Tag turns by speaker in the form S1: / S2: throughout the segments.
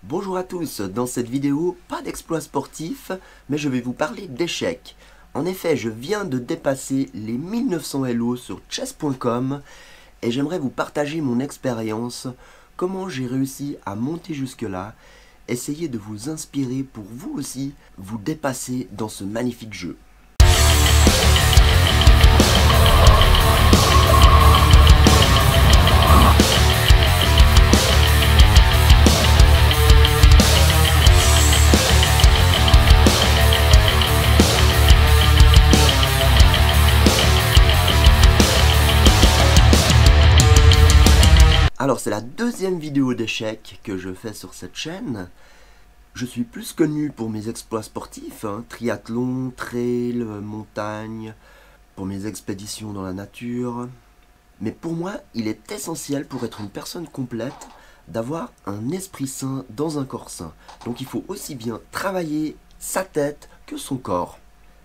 S1: Bonjour à tous, dans cette vidéo, pas d'exploit sportif, mais je vais vous parler d'échecs. En effet, je viens de dépasser les 1900 Elo sur chess.com et j'aimerais vous partager mon expérience, comment j'ai réussi à monter jusque-là, essayer de vous inspirer pour vous aussi vous dépasser dans ce magnifique jeu. Alors c'est la deuxième vidéo d'échecs que je fais sur cette chaîne. Je suis plus connu pour mes exploits sportifs, triathlon, trail, montagne, pour mes expéditions dans la nature. Mais pour moi, il est essentiel pour être une personne complète d'avoir un esprit sain dans un corps sain. Donc il faut aussi bien travailler sa tête que son corps.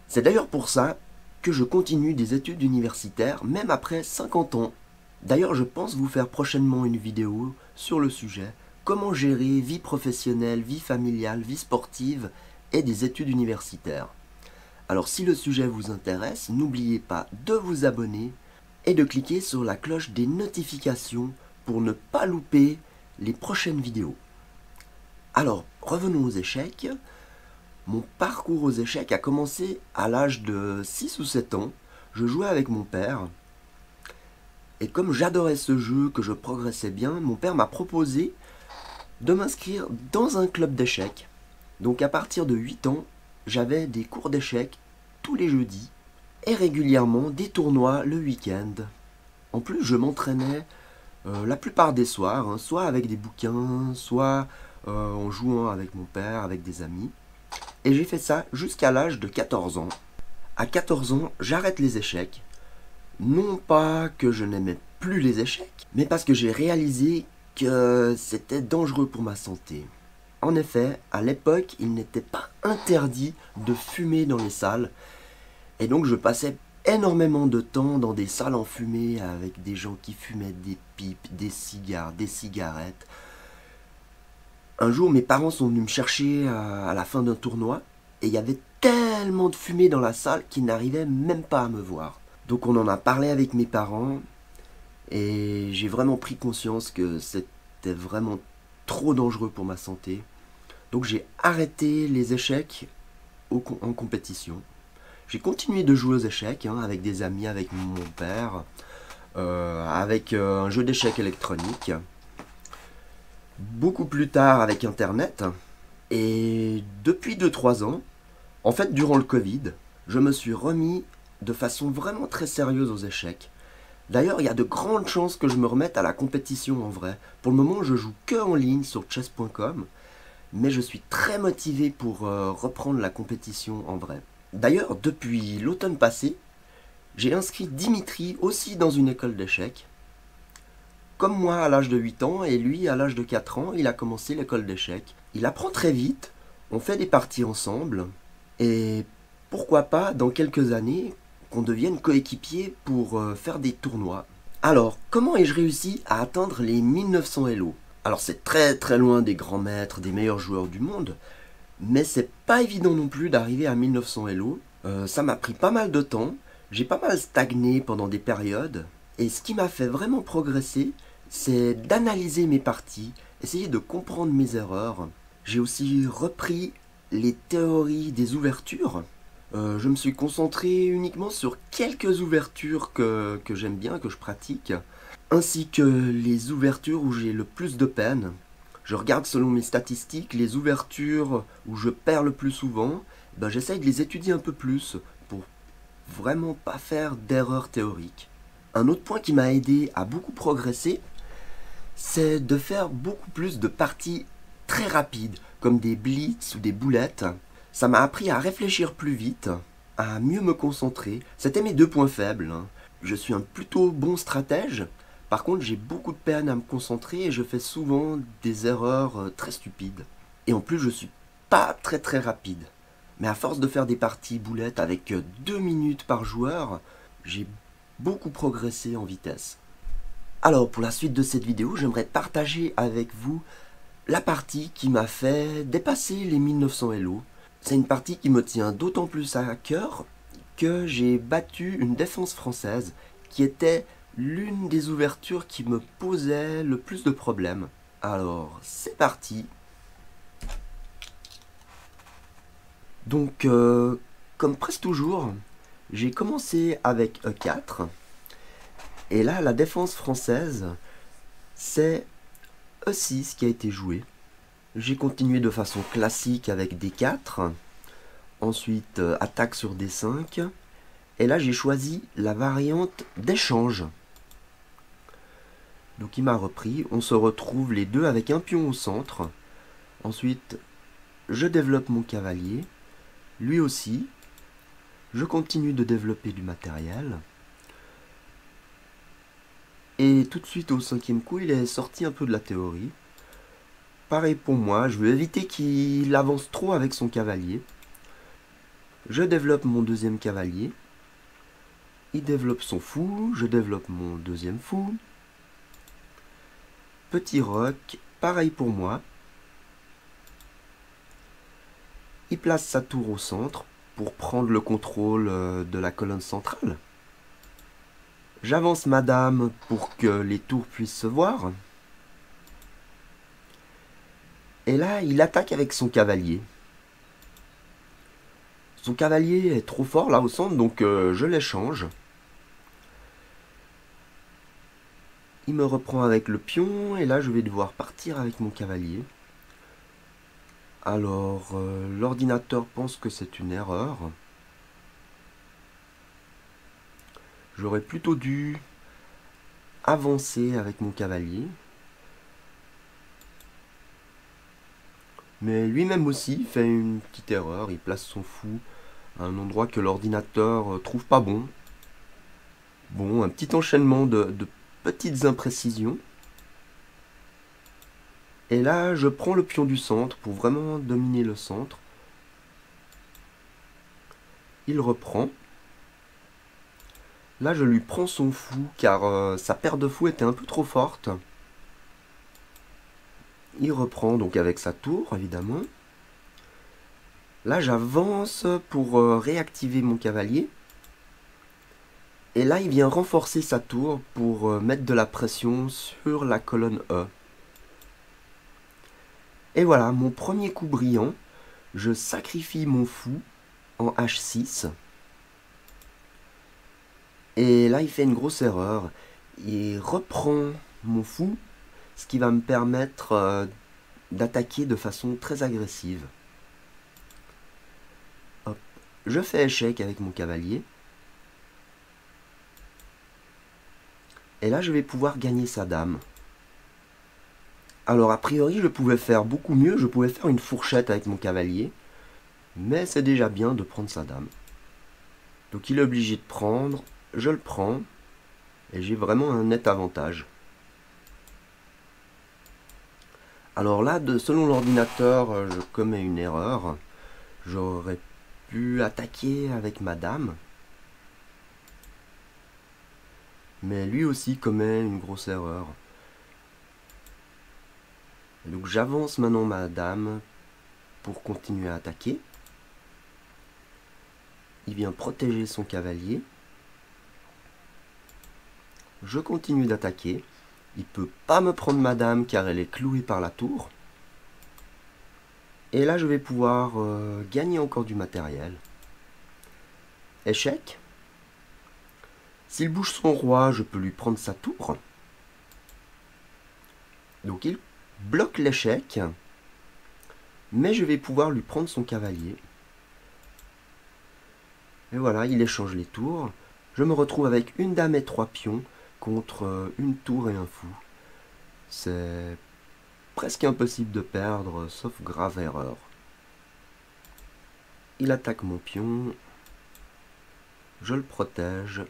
S1: C'est d'ailleurs pour ça que je continue des études universitaires même après 50 ans. D'ailleurs, je pense vous faire prochainement une vidéo sur le sujet, comment gérer vie professionnelle, vie familiale, vie sportive et des études universitaires. Alors si le sujet vous intéresse, n'oubliez pas de vous abonner et de cliquer sur la cloche des notifications pour ne pas louper les prochaines vidéos. Alors, revenons aux échecs. Mon parcours aux échecs a commencé à l'âge de 6 ou 7 ans. Je jouais avec mon père. Et comme j'adorais ce jeu, que je progressais bien, mon père m'a proposé de m'inscrire dans un club d'échecs. Donc à partir de 8 ans, j'avais des cours d'échecs tous les jeudis et régulièrement des tournois le week-end. En plus, je m'entraînais la plupart des soirs, soit avec des bouquins, soit en jouant avec mon père, avec des amis. Et j'ai fait ça jusqu'à l'âge de 14 ans. À 14 ans, j'arrête les échecs. Non pas que je n'aimais plus les échecs, mais parce que j'ai réalisé que c'était dangereux pour ma santé. En effet, à l'époque, il n'était pas interdit de fumer dans les salles, et donc je passais énormément de temps dans des salles enfumées avec des gens qui fumaient des pipes, des cigares, des cigarettes. Un jour, mes parents sont venus me chercher à la fin d'un tournoi, et il y avait tellement de fumée dans la salle qu'ils n'arrivaient même pas à me voir. Donc on en a parlé avec mes parents et j'ai vraiment pris conscience que c'était vraiment trop dangereux pour ma santé. Donc j'ai arrêté les échecs en compétition. J'ai continué de jouer aux échecs avec des amis, avec mon père, avec un jeu d'échecs électronique. Beaucoup plus tard avec Internet. Et depuis 2-3 ans, en fait durant le Covid, je me suis remis de façon vraiment très sérieuse aux échecs. D'ailleurs, il y a de grandes chances que je me remette à la compétition en vrai. Pour le moment, je joue que en ligne sur chess.com, mais je suis très motivé pour reprendre la compétition en vrai. D'ailleurs, depuis l'automne passé, j'ai inscrit Dimitri aussi dans une école d'échecs. Comme moi à l'âge de 8 ans, et lui à l'âge de 4 ans, il a commencé l'école d'échecs. Il apprend très vite, on fait des parties ensemble, et pourquoi pas, dans quelques années, qu'on devienne coéquipier pour faire des tournois. Alors, comment ai-je réussi à atteindre les 1900 Elo? Alors c'est très très loin des grands maîtres, des meilleurs joueurs du monde, mais c'est pas évident non plus d'arriver à 1900 Elo. Ça m'a pris pas mal de temps, j'ai pas mal stagné pendant des périodes, et ce qui m'a fait vraiment progresser, c'est d'analyser mes parties, essayer de comprendre mes erreurs. J'ai aussi repris les théories des ouvertures. Je me suis concentré uniquement sur quelques ouvertures que j'aime bien, que je pratique, ainsi que les ouvertures où j'ai le plus de peine. Je regarde selon mes statistiques les ouvertures où je perds le plus souvent, j'essaye de les étudier un peu plus pour vraiment pas faire d'erreurs théoriques. Un autre point qui m'a aidé à beaucoup progresser, c'est de faire beaucoup plus de parties très rapides, comme des blitz ou des boulettes. Ça m'a appris à réfléchir plus vite, à mieux me concentrer. C'était mes deux points faibles. Je suis un plutôt bon stratège. Par contre, j'ai beaucoup de peine à me concentrer et je fais souvent des erreurs très stupides. Et en plus, je suis pas très très rapide. Mais à force de faire des parties boulettes avec 2 minutes par joueur, j'ai beaucoup progressé en vitesse. Alors, pour la suite de cette vidéo, j'aimerais partager avec vous la partie qui m'a fait dépasser les 1900 Elo. C'est une partie qui me tient d'autant plus à cœur que j'ai battu une défense française qui était l'une des ouvertures qui me posait le plus de problèmes. Alors, c'est parti. Donc, comme presque toujours, j'ai commencé avec E4. Et là, la défense française, c'est E6 qui a été joué. J'ai continué de façon classique avec D4. Ensuite, attaque sur D5. Et là, j'ai choisi la variante d'échange. Donc il m'a repris. On se retrouve les deux avec un pion au centre. Ensuite, je développe mon cavalier. Lui aussi. Je continue de développer du matériel. Et tout de suite au 5e coup, il est sorti un peu de la théorie. Pareil pour moi, je veux éviter qu'il avance trop avec son cavalier. Je développe mon 2e cavalier. Il développe son fou, je développe mon 2e fou. Petit roc, pareil pour moi. Il place sa tour au centre pour prendre le contrôle de la colonne centrale. J'avance ma dame pour que les tours puissent se voir. Et là, il attaque avec son cavalier. Son cavalier est trop fort là au centre, donc je l'échange. Il me reprend avec le pion, et là je vais devoir partir avec mon cavalier. Alors, l'ordinateur pense que c'est une erreur. J'aurais plutôt dû avancer avec mon cavalier. Mais lui-même aussi fait une petite erreur, il place son fou à un endroit que l'ordinateur trouve pas bon. Bon, un petit enchaînement de petites imprécisions. Et là, je prends le pion du centre pour vraiment dominer le centre. Il reprend. Là, je lui prends son fou car sa paire de fous était un peu trop forte. Il reprend donc avec sa tour, évidemment. Là, j'avance pour réactiver mon cavalier. Et là, il vient renforcer sa tour pour mettre de la pression sur la colonne E. Et voilà, mon premier coup brillant. Je sacrifie mon fou en H6. Et là, il fait une grosse erreur. Il reprend mon fou, ce qui va me permettre d'attaquer de façon très agressive. Hop. Je fais échec avec mon cavalier. Et là, je vais pouvoir gagner sa dame. Alors, a priori, je pouvais faire beaucoup mieux. Je pouvais faire une fourchette avec mon cavalier. Mais c'est déjà bien de prendre sa dame. Donc, il est obligé de prendre. Je le prends. Et j'ai vraiment un net avantage. Alors là, selon l'ordinateur, je commets une erreur. J'aurais pu attaquer avec ma dame. Mais lui aussi commet une grosse erreur. Donc j'avance maintenant ma dame pour continuer à attaquer. Il vient protéger son cavalier. Je continue d'attaquer. Il peut pas me prendre ma dame car elle est clouée par la tour. Et là je vais pouvoir gagner encore du matériel. Échec. S'il bouge son roi, je peux lui prendre sa tour. Donc il bloque l'échec. Mais je vais pouvoir lui prendre son cavalier. Et voilà, il échange les tours. Je me retrouve avec une dame et 3 pions contre une tour et un fou. C'est presque impossible de perdre, sauf grave erreur. Il attaque mon pion. Je le protège.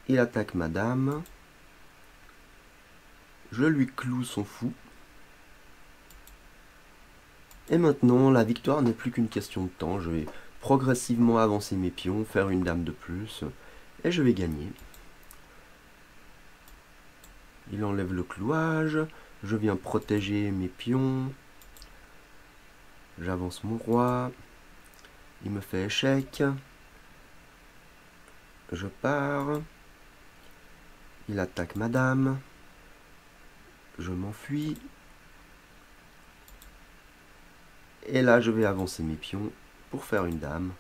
S1: Il attaque ma dame. Je lui cloue son fou. Et maintenant, la victoire n'est plus qu'une question de temps. Je vais progressivement avancer mes pions, faire une dame de plus, et je vais gagner. Il enlève le clouage. Je viens protéger mes pions. J'avance mon roi. Il me fait échec. Je pars. Il attaque ma dame. Je m'enfuis. Et là, je vais avancer mes pions pour faire une dame.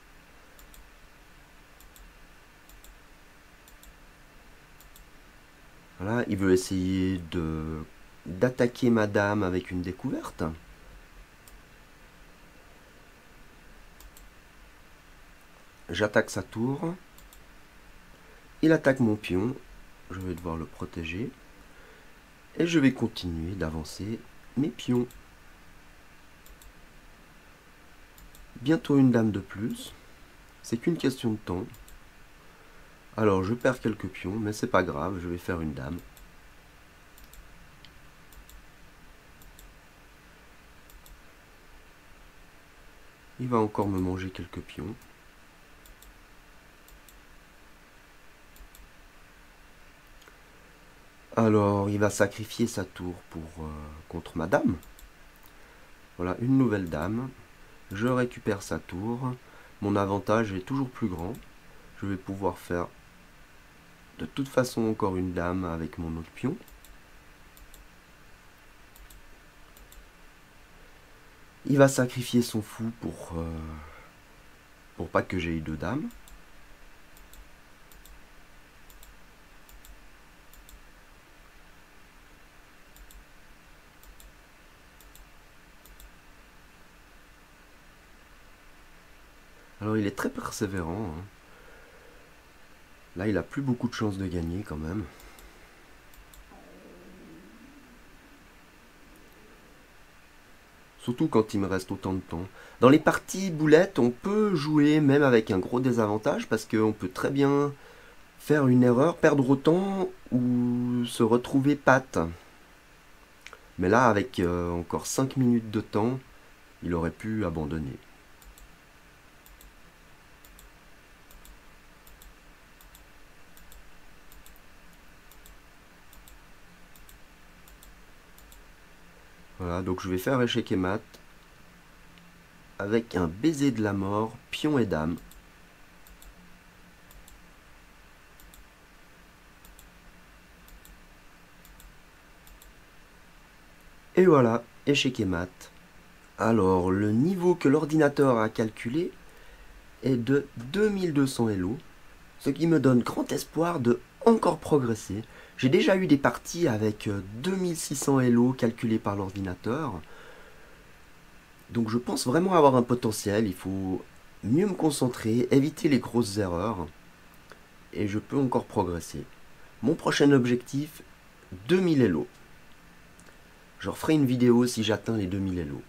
S1: Voilà, il veut essayer d'attaquer ma dame avec une découverte. J'attaque sa tour. Il attaque mon pion. Je vais devoir le protéger. Et je vais continuer d'avancer mes pions. Bientôt une dame de plus. C'est qu'une question de temps. Alors je perds quelques pions, mais c'est pas grave, je vais faire une dame. Il va encore me manger quelques pions. Alors il va sacrifier sa tour contre ma dame. Voilà, une nouvelle dame. Je récupère sa tour. Mon avantage est toujours plus grand. Je vais pouvoir faire de toute façon encore une dame avec mon autre pion. Il va sacrifier son fou pour pas que j'aie deux dames. Alors il est très persévérant. Hein. Là il a plus beaucoup de chances de gagner quand même. Surtout quand il me reste autant de temps. Dans les parties boulettes, on peut jouer même avec un gros désavantage parce qu'on peut très bien faire une erreur, perdre autant ou se retrouver patte. Mais là, avec encore 5 minutes de temps, il aurait pu abandonner. Voilà, donc je vais faire échec et mat avec un baiser de la mort, pion et dame. Et voilà, échec et mat. Alors, le niveau que l'ordinateur a calculé est de 2200 Elo, ce qui me donne grand espoir de encore progresser. J'ai déjà eu des parties avec 2600 Elo calculés par l'ordinateur. Donc je pense vraiment avoir un potentiel, il faut mieux me concentrer, éviter les grosses erreurs, et je peux encore progresser. Mon prochain objectif, 2000 Elo. Je referai une vidéo si j'atteins les 2000 Elo.